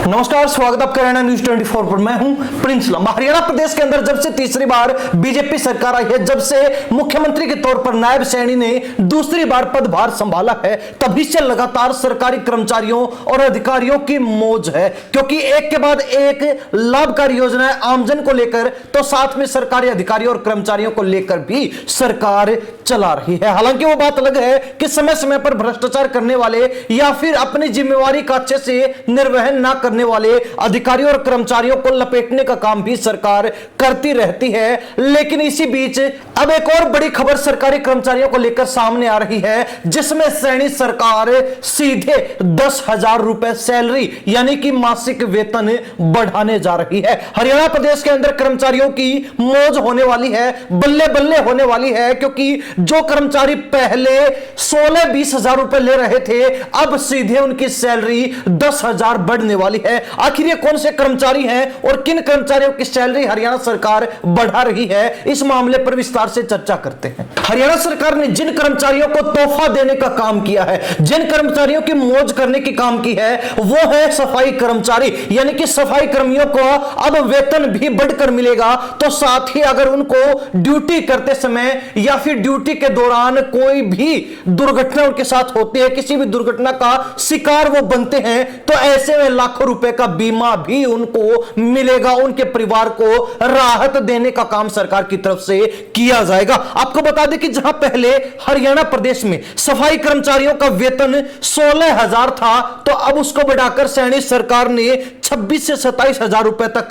नमस्कार, स्वागत आपका हरियाणा न्यूज 24 पर। मैं हूं प्रिंस लंबा। हरियाणा प्रदेश के अंदर जब से तीसरी बार बीजेपी सरकार आई है, जब से मुख्यमंत्री के तौर पर नायब सैनी ने दूसरी बार पदभार संभाला है, तभी से लगातार सरकारी कर्मचारियों और अधिकारियों की मौज है, क्योंकि एक के बाद एक लाभकारी योजनाएं आमजन को लेकर तो साथ में सरकारी अधिकारियों और कर्मचारियों को लेकर भी सरकार चला रही है। हालांकि वो बात अलग है कि समय समय पर भ्रष्टाचार करने वाले या फिर अपनी जिम्मेवारी का अच्छे से निर्वहन ना करने वाले अधिकारियों और कर्मचारियों को लपेटने का काम भी सरकार करती रहती है। लेकिन इसी बीच अब एक और बड़ी खबर सरकारी कर्मचारियों को लेकर सामने आ रही है, जिसमें सैनी सरकार सीधे 10,000 रुपए सैलरी यानी कि मासिक वेतन बढ़ाने जा रही है। हरियाणा प्रदेश के अंदर कर्मचारियों की मौज होने वाली है, बल्ले बल्ले होने वाली है, क्योंकि जो कर्मचारी पहले 16-20 हजार रुपए ले रहे थे, अब सीधे उनकी सैलरी 10,000 बढ़ने वाली है। आखिर ये कौन से कर्मचारी हैं और किन कर्मचारियों की सैलरी हरियाणा सरकार बढ़ा रही है, इस मामले पर विस्तार से चर्चा करते हैं। हरियाणा सरकार ने जिन कर्मचारियों को तोहफा देने का काम किया है, जिन कर्मचारियों की मौज करने की काम की है, वो है सफाई कर्मचारी। यानी कि सफाई कर्मियों को अब वेतन भी बढ़कर मिलेगा, तो साथ ही अगर उनको ड्यूटी करते समय या फिर ड्यूटी के दौरान कोई भी दुर्घटना उनके साथ होती है, किसी भी दुर्घटना का शिकार वो बनते हैं, तो ऐसे में लाखों रुपए का बीमा भी उनको मिलेगा। उनके परिवार को राहत देने का काम सरकार की तरफ से किया जाएगा। आपको बता दें कि जहां पहले हरियाणा प्रदेश में सफाई कर्मचारियों का वेतन 16,000 था, तो अब उसको बढ़ाकर सैनी सरकार ने 26 से 27,000 रुपए तक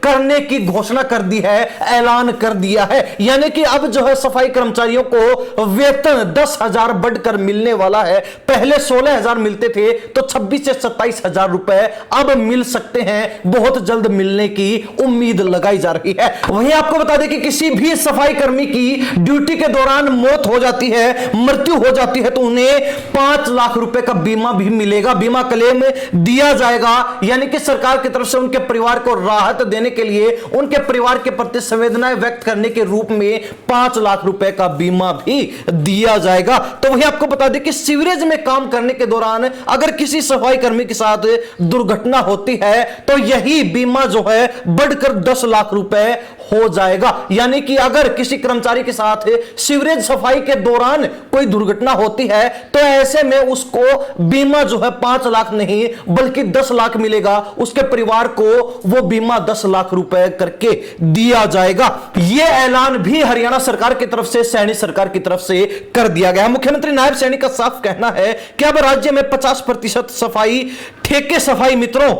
करने की घोषणा कर दी है, ऐलान कर दिया है। यानी कि अब जो है सफाई कर्मचारियों को वेतन 10,000 बढ़कर मिलने वाला है। पहले 16,000 मिलते थे, तो 26 से 27,000 रुपए अब मिल सकते हैं। बहुत जल्द मिलने की उम्मीद लगाई जा रही है। वहीं आपको बता दें कि किसी भी सफाई कर्मी की ड्यूटी के दौरान मौत हो जाती है, मृत्यु हो जाती है, तो उन्हें 5 लाख रुपए का बीमा भी मिलेगा, बीमा क्लेम दिया जाएगा। यानी कि सरकार की तरफ से उनके परिवार को राहत देने के लिए, उनके परिवार के प्रति संवेदनाएं व्यक्त करने के रूप में 5 लाख रुपए का बीमा भी दिया जाएगा। तो वही आपको बता दें कि सीवरेज में काम करने के दौरान अगर किसी सफाई कर्मी के साथ दुर्घटना होती है, तो यही बीमा जो है बढ़कर 10 लाख रुपए हो जाएगा। यानी कि अगर किसी कर्मचारी के साथ सीवरेज सफाई के दौरान कोई दुर्घटना होती है, तो ऐसे में उसको बीमा जो है 5 लाख नहीं बल्कि 10 लाख मिलेगा। उसके परिवार को वो बीमा 10 लाख रुपए करके दिया जाएगा। यह ऐलान भी हरियाणा सरकार की तरफ से, सैनी सरकार की तरफ से कर दिया गया। मुख्यमंत्री नायब सैनी का साफ कहना है कि अब राज्य में 50% सफाई ठेके सफाई मित्रों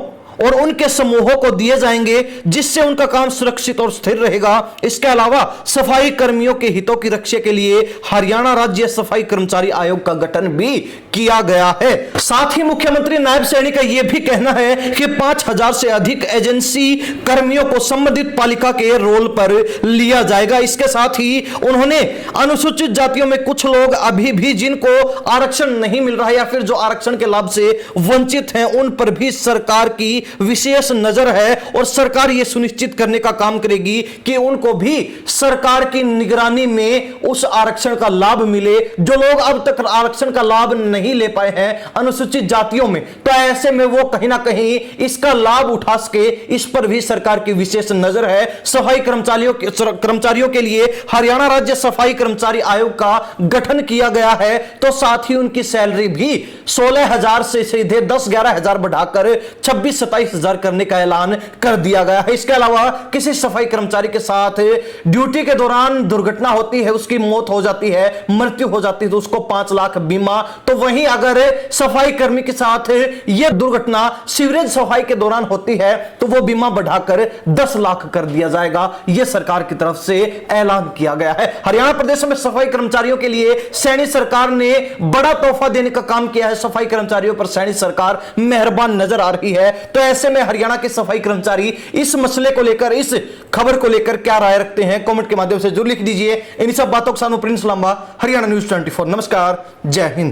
और उनके समूहों को दिए जाएंगे, जिससे उनका काम सुरक्षित और स्थिर रहेगा। इसके अलावा सफाई कर्मियों के हितों की रक्षा के लिए हरियाणा राज्य सफाई कर्मचारी आयोग का गठन भी किया गया है। साथ ही मुख्यमंत्री नायब सैनी का यह भी कहना है कि 5,000 से अधिक एजेंसी कर्मियों को संबंधित पालिका के रोल पर लिया जाएगा। इसके साथ ही उन्होंने अनुसूचित जातियों में कुछ लोग अभी भी जिनको आरक्षण नहीं मिल रहा है या फिर जो आरक्षण के लाभ से वंचित हैं, उन पर भी सरकार की विशेष नजर है और सरकार यह सुनिश्चित करने का काम करेगी कि उनको भी सरकार की निगरानी में उस आरक्षण का लाभ मिले। जो लोग अब तक आरक्षण का लाभ नहीं ले पाए हैं अनुसूचित जातियों में, तो ऐसे में वो कहीं ना कहीं इसका लाभ उठा सके, इस पर भी सरकार की विशेष नजर है। सफाई कर्मचारियों के लिए हरियाणा राज्य सफाई कर्मचारी आयोग का गठन किया गया है, तो साथ ही उनकी सैलरी भी 16,000 से सीधे 10-11,000 बढ़ाकर 26-27,000 करने का ऐलान कर दिया गया है। इसके अलावा किसी सफाई कर्मचारी के साथ ड्यूटी के दौरान दुर्घटना होती है, उसकी मौत हो जाती है, मृत्यु हो जाती है, तो उसको 5 लाख बीमा। तो वहीं अगर सफाई कर्मी के साथ यह दुर्घटना सीवरेज सफाई के दौरान होती है, तो वो बीमा बढ़ाकर 10 लाख कर दिया जाएगा। यह सरकार की तरफ से ऐलान किया गया है। हरियाणा प्रदेश में सफाई कर्मचारियों के लिए सैनी सरकार ने बड़ा तोहफा देने का काम किया है। सफाई कर्मचारियों पर सैनी सरकार मेहरबान नजर आ रही है। तो ऐसे में हरियाणा के सफाई कर्मचारी इस मसले को लेकर, इस खबर को लेकर क्या राय रखते हैं, कमेंट के माध्यम से जरूर लिख दीजिए। इन सब बातों के साथ प्रिंस लंबा, हरियाणा न्यूज 24। नमस्कार, जय हिंद।